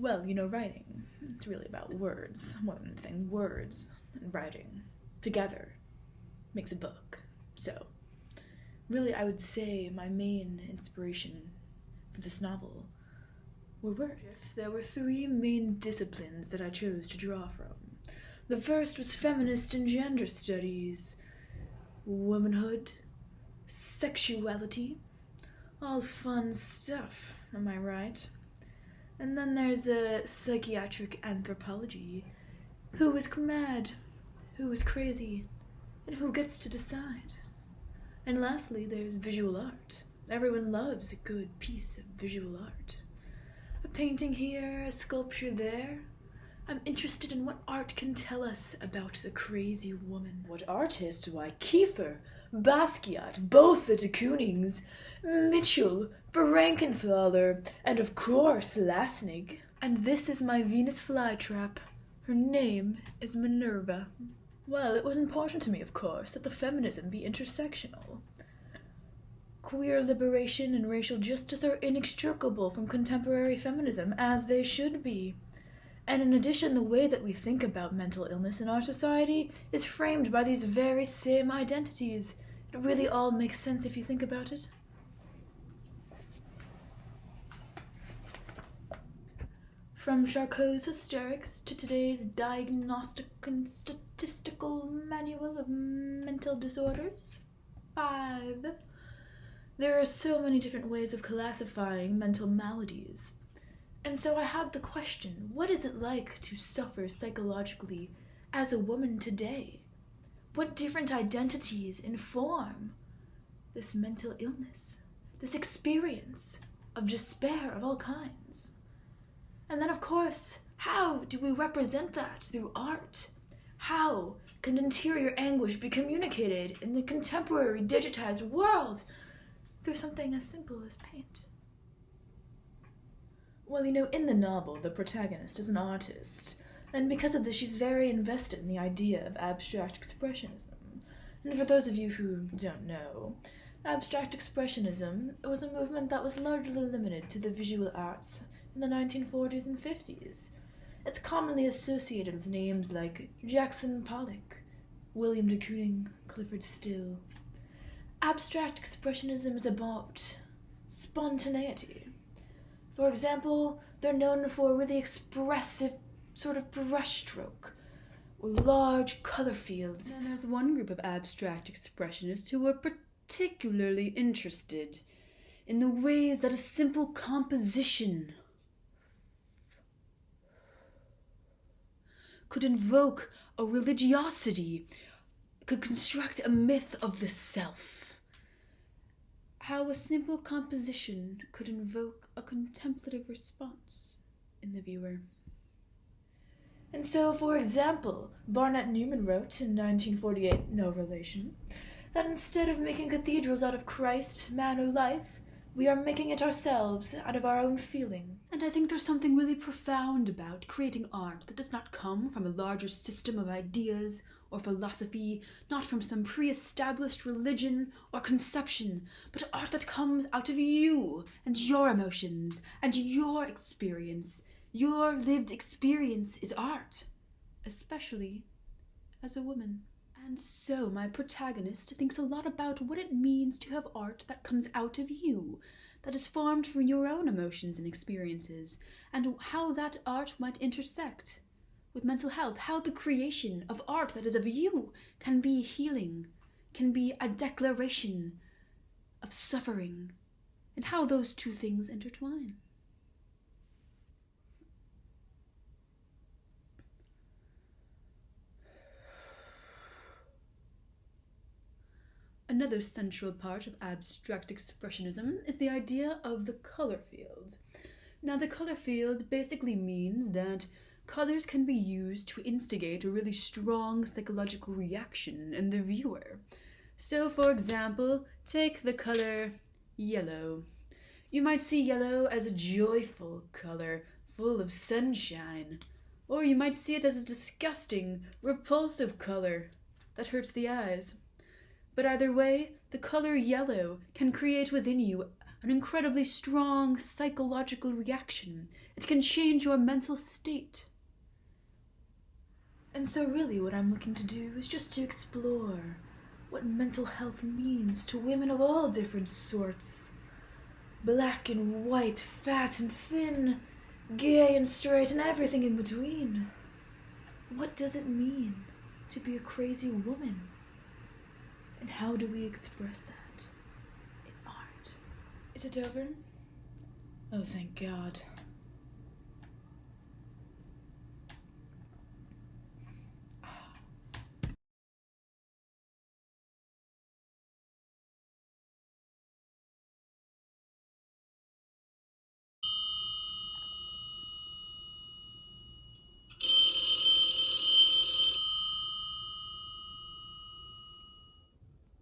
Well, writing, it's really about words, more than anything. Words and writing together makes a book. So, really, I would say my main inspiration for this novel were words. There were three main disciplines that I chose to draw from. The first was feminist and gender studies, womanhood, sexuality, all fun stuff, am I right? And then there's a psychiatric anthropology. Who is mad? Who is crazy? And who gets to decide? And lastly, there's visual art. Everyone loves a good piece of visual art. A painting here, a sculpture there. I'm interested in what art can tell us about the crazy woman. What artist? Why, Kiefer, Basquiat, both the de Koonings, Mitchell, Berankenthaler, and of course Lasnig. And this is my Venus flytrap. Her name is Minerva. Well, it was important to me, of course, that the feminism be intersectional. Queer liberation and racial justice are inextricable from contemporary feminism, as they should be. And in addition, the way that we think about mental illness in our society is framed by these very same identities. It really all makes sense if you think about it. From Charcot's Hysterics to today's Diagnostic and Statistical Manual of Mental Disorders. 5. There are so many different ways of classifying mental maladies. And so I had the question, what is it like to suffer psychologically as a woman today? What different identities inform this mental illness, this experience of despair of all kinds? And then, of course, how do we represent that through art? How can interior anguish be communicated in the contemporary digitized world through something as simple as paint? Well, in the novel, the protagonist is an artist, and because of this, she's very invested in the idea of abstract expressionism. And for those of you who don't know, abstract expressionism was a movement that was largely limited to the visual arts in the 1940s and 50s. It's commonly associated with names like Jackson Pollock, William de Kooning, Clifford Still. Abstract expressionism is about spontaneity. For example, they're known for a really expressive sort of brushstroke, or large color fields. And there's one group of abstract expressionists who were particularly interested in the ways that a simple composition could invoke a religiosity, could construct a myth of the self. How a simple composition could invoke a contemplative response in the viewer. And so, for example, Barnett Newman wrote in 1948, no relation, that instead of making cathedrals out of Christ, man, or life, we are making it ourselves out of our own feeling. And I think there's something really profound about creating art that does not come from a larger system of ideas or philosophy, not from some pre-established religion or conception, but art that comes out of you and your emotions and your experience. Your lived experience is art, especially as a woman. And so my protagonist thinks a lot about what it means to have art that comes out of you, that is formed from your own emotions and experiences, and how that art might intersect with mental health, how the creation of art that is of you can be healing, can be a declaration of suffering, and how those two things intertwine. Another central part of abstract expressionism is the idea of the color field. Now, the color field basically means that colors can be used to instigate a really strong psychological reaction in the viewer. So, for example, take the color yellow. You might see yellow as a joyful color, full of sunshine. Or you might see it as a disgusting, repulsive color that hurts the eyes. But either way, the color yellow can create within you an incredibly strong psychological reaction. It can change your mental state. And so, really, what I'm looking to do is just to explore what mental health means to women of all different sorts. Black and white, fat and thin, gay and straight, and everything in between. What does it mean to be a crazy woman? And how do we express that in art? Is it over? Oh, thank God.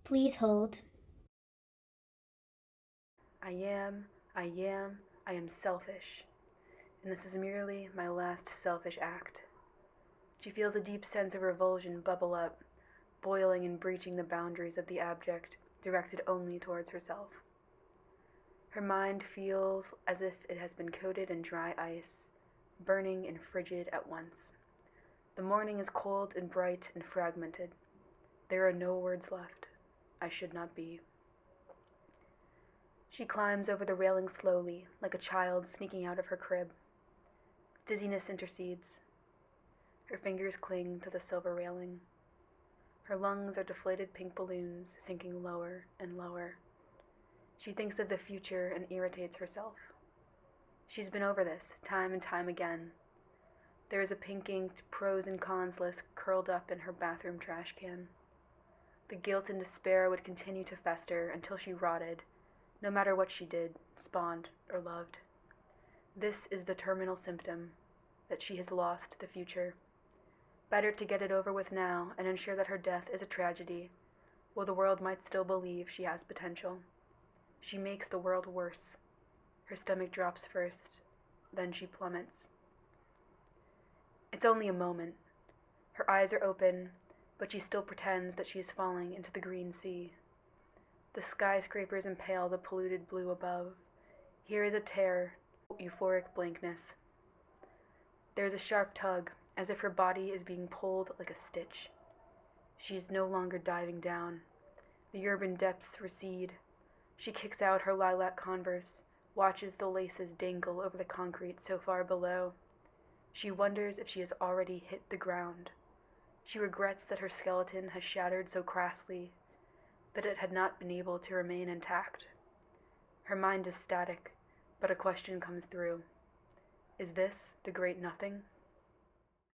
Please hold. I am selfish, and this is merely my last selfish act. She feels a deep sense of revulsion bubble up, boiling and breaching the boundaries of the abject, directed only towards herself. Her mind feels as if it has been coated in dry ice, burning and frigid at once. The morning is cold and bright and fragmented. There are no words left. I should not be. She climbs over the railing slowly, like a child sneaking out of her crib. Dizziness intercedes. Her fingers cling to the silver railing. Her lungs are deflated pink balloons, sinking lower and lower. She thinks of the future and irritates herself. She's been over this, time and time again. There is a pink-inked pros and cons list curled up in her bathroom trash can. The guilt and despair would continue to fester until she rotted, no matter what she did, spawned, or loved. This is the terminal symptom, that she has lost the future. Better to get it over with now and ensure that her death is a tragedy, while the world might still believe she has potential. She makes the world worse. Her stomach drops first, then she plummets. It's only a moment. Her eyes are open, but she still pretends that she is falling into the green sea. The skyscrapers impale the polluted blue above. Here is a tear, euphoric blankness. There is a sharp tug, as if her body is being pulled like a stitch. She is no longer diving down. The urban depths recede. She kicks out her lilac Converse, watches the laces dangle over the concrete so far below. She wonders if she has already hit the ground. She regrets that her skeleton has shattered so crassly, that it had not been able to remain intact. Her mind is static, but a question comes through. Is this the great nothing?